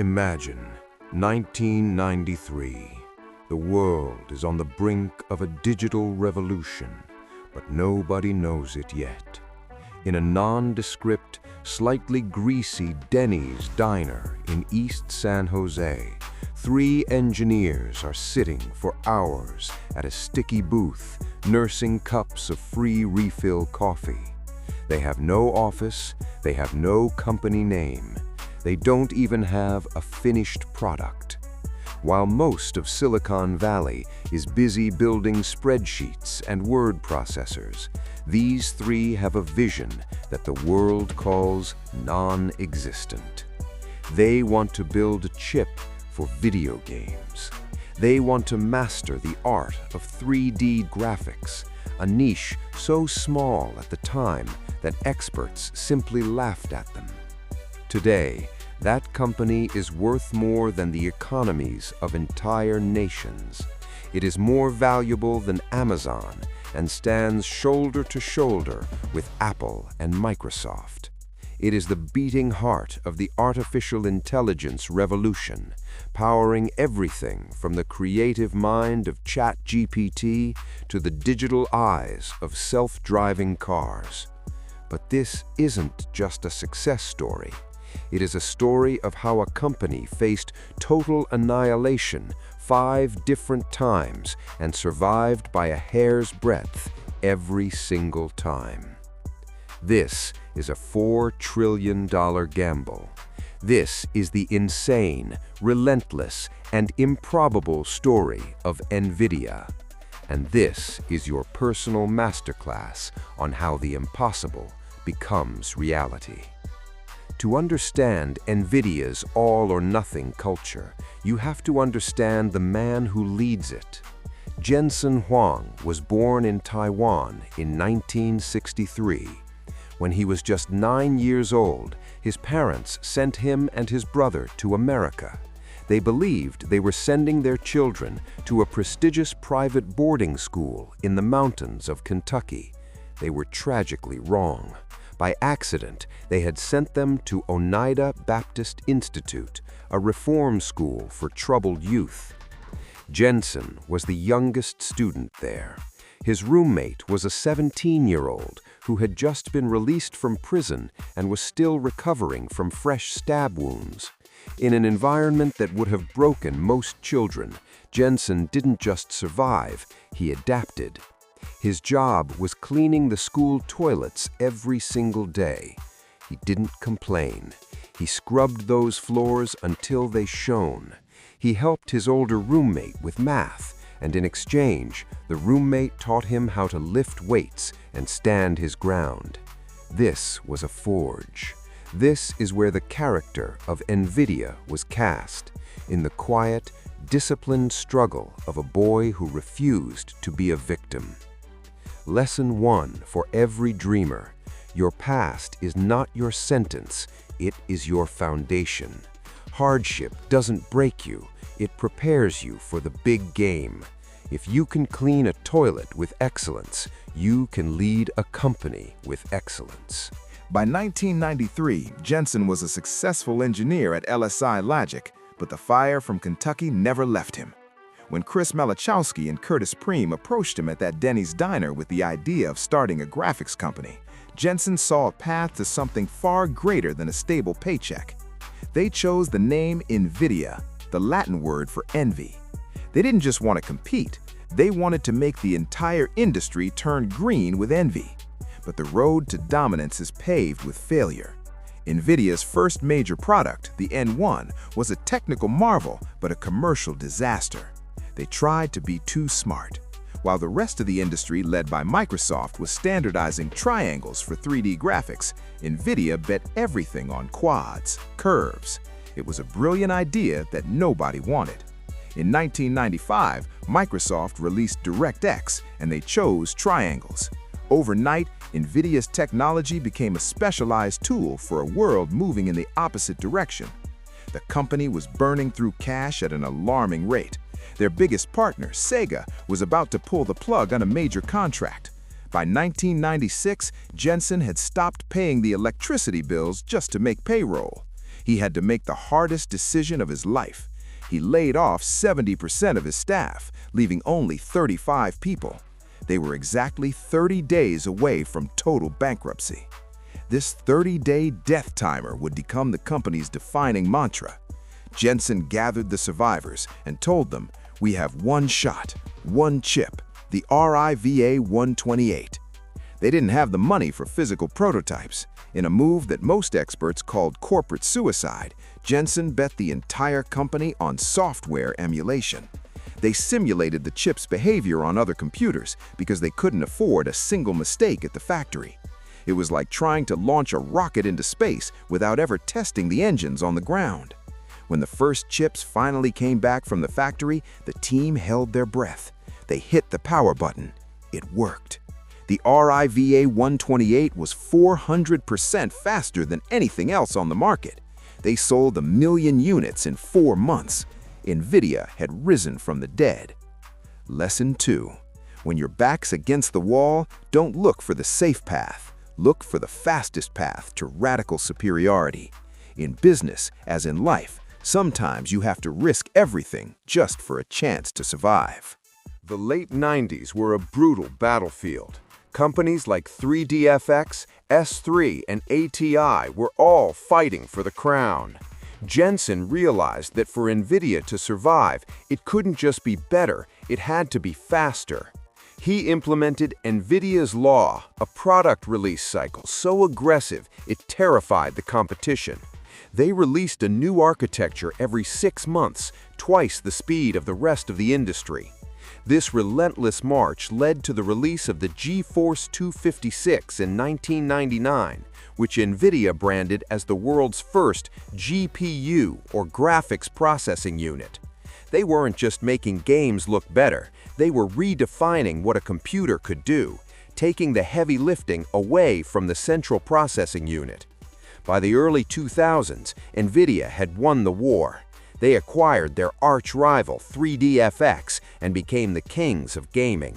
Imagine 1993. The world is on the brink of a digital revolution, but nobody knows it yet. In a nondescript, slightly greasy Denny's diner in East San Jose, 3 engineers are sitting for hours at a sticky booth, nursing cups of free refill coffee. They have no office, they have no company name. They don't even have a finished product. While most of Silicon Valley is busy building spreadsheets and word processors, these 3 have a vision that the world calls non-existent. They want to build a chip for video games. They want to master the art of 3D graphics, a niche so small at the time that experts simply laughed at them. Today, that company is worth more than the economies of entire nations. It is more valuable than Amazon and stands shoulder to shoulder with Apple and Microsoft. It is the beating heart of the artificial intelligence revolution, powering everything from the creative mind of ChatGPT to the digital eyes of self-driving cars. But this isn't just a success story. It is a story of how a company faced total annihilation 5 different times and survived by a hair's breadth every single time. This is a $4 trillion gamble. This is the insane, relentless, and improbable story of NVIDIA. And this is your personal masterclass on how the impossible becomes reality. To understand NVIDIA's all-or-nothing culture, you have to understand the man who leads it. Jensen Huang was born in Taiwan in 1963. When he was just 9 years old, his parents sent him and his brother to America. They believed they were sending their children to a prestigious private boarding school in the mountains of Kentucky. They were tragically wrong. By accident, they had sent them to Oneida Baptist Institute, a reform school for troubled youth. Jensen was the youngest student there. His roommate was a 17-year-old who had just been released from prison and was still recovering from fresh stab wounds. In an environment that would have broken most children, Jensen didn't just survive, he adapted. His job was cleaning the school toilets every single day. He didn't complain. He scrubbed those floors until they shone. He helped his older roommate with math, and in exchange, the roommate taught him how to lift weights and stand his ground. This was a forge. This is where the character of NVIDIA was cast, in the quiet, disciplined struggle of a boy who refused to be a victim. Lesson 1 for every dreamer: your past is not your sentence, it is your foundation. Hardship doesn't break you, it prepares you for the big game. If you can clean a toilet with excellence, you can lead a company with excellence. By 1993, Jensen was a successful engineer at LSI Logic, but the fire from Kentucky never left him. When Chris Malachowski and Curtis Preem approached him at that Denny's diner with the idea of starting a graphics company, Jensen saw a path to something far greater than a stable paycheck. They chose the name NVIDIA, the Latin word for envy. They didn't just want to compete, they wanted to make the entire industry turn green with envy. But the road to dominance is paved with failure. NVIDIA's first major product, the N1, was a technical marvel but a commercial disaster. They tried to be too smart. While the rest of the industry, led by Microsoft, was standardizing triangles for 3D graphics, NVIDIA bet everything on quads, curves. It was a brilliant idea that nobody wanted. In 1995, Microsoft released DirectX, and they chose triangles. Overnight, NVIDIA's technology became a specialized tool for a world moving in the opposite direction. The company was burning through cash at an alarming rate. Their biggest partner, Sega, was about to pull the plug on a major contract. By 1996, Jensen had stopped paying the electricity bills just to make payroll. He had to make the hardest decision of his life. He laid off 70% of his staff, leaving only 35 people. They were exactly 30 days away from total bankruptcy. This 30-day death timer would become the company's defining mantra. Jensen gathered the survivors and told them, "We have one shot, one chip, the RIVA 128. They didn't have the money for physical prototypes. In a move that most experts called corporate suicide, Jensen bet the entire company on software emulation. They simulated the chip's behavior on other computers because they couldn't afford a single mistake at the factory. It was like trying to launch a rocket into space without ever testing the engines on the ground. When the first chips finally came back from the factory, the team held their breath. They hit the power button. It worked. The RIVA 128 was 400% faster than anything else on the market. They sold 1 million units in 4 months. NVIDIA had risen from the dead. Lesson 2. When your back's against the wall, don't look for the safe path. Look for the fastest path to radical superiority. In business, as in life, sometimes you have to risk everything just for a chance to survive. The late 90s were a brutal battlefield. Companies like 3DFX, S3, and ATI were all fighting for the crown. Jensen realized that for NVIDIA to survive, it couldn't just be better, it had to be faster. He implemented NVIDIA's Law, a product release cycle so aggressive it terrified the competition. They released a new architecture every 6 months, twice the speed of the rest of the industry. This relentless march led to the release of the GeForce 256 in 1999, which NVIDIA branded as the world's first GPU, or graphics processing unit. They weren't just making games look better, they were redefining what a computer could do, taking the heavy lifting away from the central processing unit. By the early 2000s, NVIDIA had won the war. They acquired their arch-rival 3DFX and became the kings of gaming.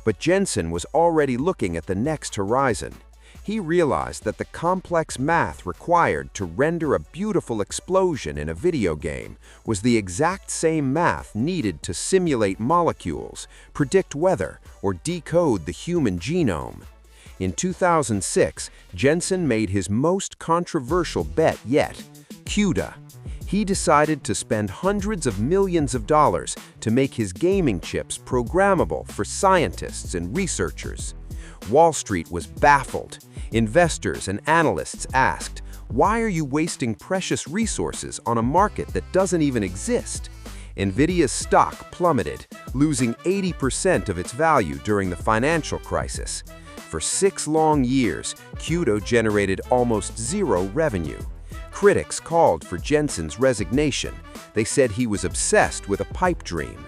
But Jensen was already looking at the next horizon. He realized that the complex math required to render a beautiful explosion in a video game was the exact same math needed to simulate molecules, predict weather, or decode the human genome. In 2006, Jensen made his most controversial bet yet, CUDA. He decided to spend hundreds of millions of dollars to make his gaming chips programmable for scientists and researchers. Wall Street was baffled. Investors and analysts asked, "Why are you wasting precious resources on a market that doesn't even exist?" NVIDIA's stock plummeted, losing 80% of its value during the financial crisis. For 6 long years, CUDA generated almost zero revenue. Critics called for Jensen's resignation. They said he was obsessed with a pipe dream.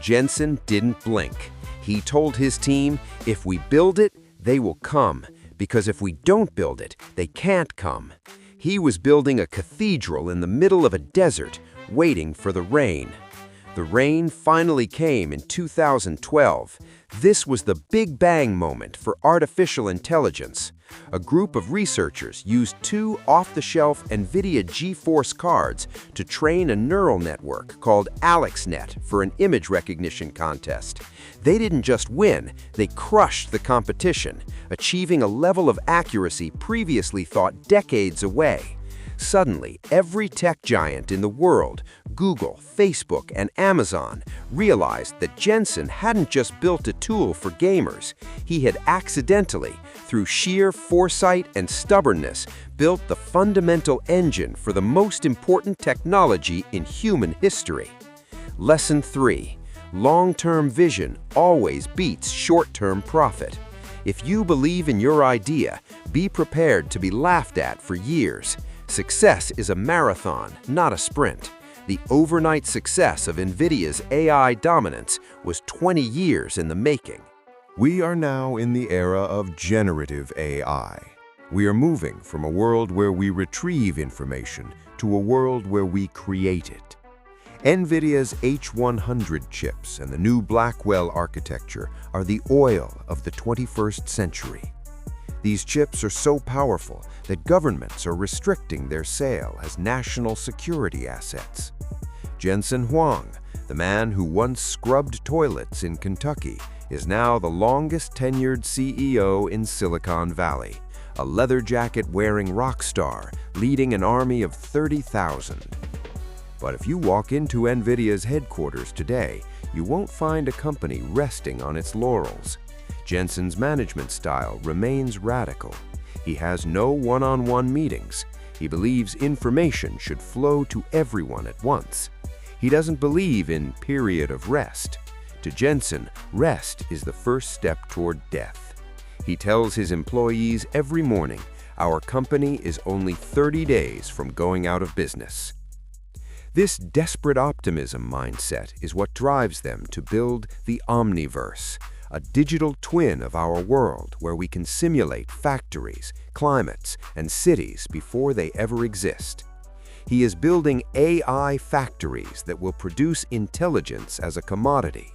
Jensen didn't blink. He told his team, "If we build it, they will come, because if we don't build it, they can't come." He was building a cathedral in the middle of a desert, waiting for the rain. The rain finally came in 2012. This was the Big Bang moment for artificial intelligence. A group of researchers used 2 off-the-shelf NVIDIA GeForce cards to train a neural network called AlexNet for an image recognition contest. They didn't just win, they crushed the competition, achieving a level of accuracy previously thought decades away. Suddenly, every tech giant in the world, Google, Facebook, and Amazon, realized that Jensen hadn't just built a tool for gamers. He had accidentally, through sheer foresight and stubbornness, built the fundamental engine for the most important technology in human history. Lesson 3. Long-term vision always beats short-term profit. If you believe in your idea, be prepared to be laughed at for years. Success is a marathon, not a sprint. The overnight success of NVIDIA's AI dominance was 20 years in the making. We are now in the era of generative AI. We are moving from a world where we retrieve information to a world where we create it. NVIDIA's H100 chips and the new Blackwell architecture are the oil of the 21st century. These chips are so powerful that governments are restricting their sale as national security assets. Jensen Huang, the man who once scrubbed toilets in Kentucky, is now the longest-tenured CEO in Silicon Valley, a leather jacket-wearing rock star leading an army of 30,000. But if you walk into NVIDIA's headquarters today, you won't find a company resting on its laurels. Jensen's management style remains radical. He has no one-on-one meetings. He believes information should flow to everyone at once. He doesn't believe in period of rest. To Jensen, rest is the first step toward death. He tells his employees every morning, "Our company is only 30 days from going out of business." This desperate optimism mindset is what drives them to build the Omniverse, a digital twin of our world where we can simulate factories, climates, and cities before they ever exist. He is building AI factories that will produce intelligence as a commodity.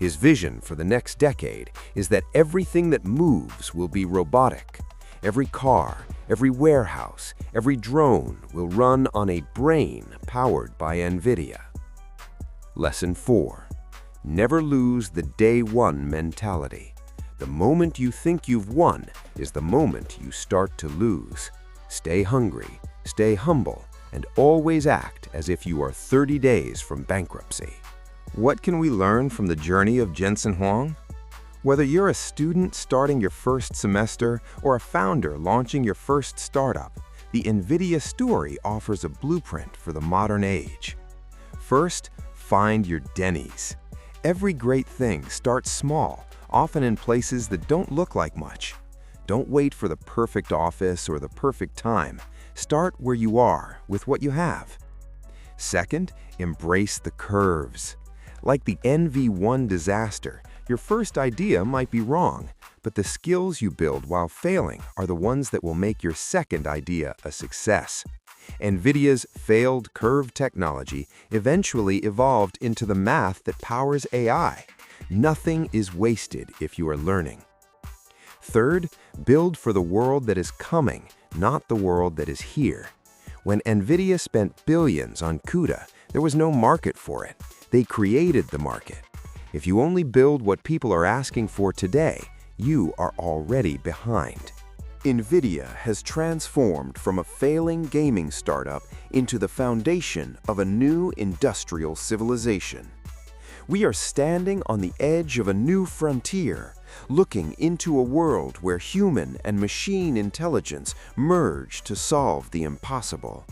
His vision for the next decade is that everything that moves will be robotic. Every car, every warehouse, every drone will run on a brain powered by NVIDIA. Lesson 4. Never lose the day one mentality. The moment you think you've won is the moment you start to lose. Stay hungry, stay humble, and always act as if you are 30 days from bankruptcy. What can we learn from the journey of Jensen Huang? Whether you're a student starting your first semester or a founder launching your first startup, the NVIDIA story offers a blueprint for the modern age. First, find your Denny's. Every great thing starts small, often in places that don't look like much. Don't wait for the perfect office or the perfect time. Start where you are with what you have. Second, embrace the curves. Like the NV1 disaster, your first idea might be wrong, but the skills you build while failing are the ones that will make your second idea a success. NVIDIA's failed curve technology eventually evolved into the math that powers AI. Nothing is wasted if you are learning. Third, build for the world that is coming, not the world that is here. When NVIDIA spent billions on CUDA, there was no market for it. They created the market. If you only build what people are asking for today, you are already behind. NVIDIA has transformed from a failing gaming startup into the foundation of a new industrial civilization. We are standing on the edge of a new frontier, looking into a world where human and machine intelligence merge to solve the impossible.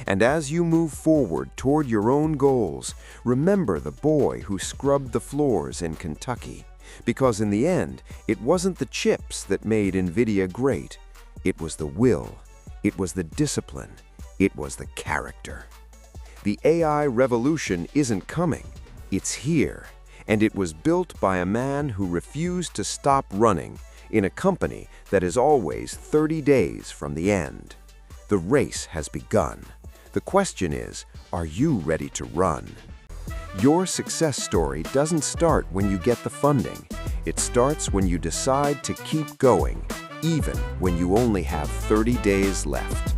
And as you move forward toward your own goals, remember the boy who scrubbed the floors in Kentucky. Because in the end, it wasn't the chips that made NVIDIA great. It was the will, it was the discipline, it was the character. The AI revolution isn't coming, it's here. And it was built by a man who refused to stop running in a company that is always 30 days from the end. The race has begun. The question is, are you ready to run? Your success story doesn't start when you get the funding. It starts when you decide to keep going, even when you only have 30 days left.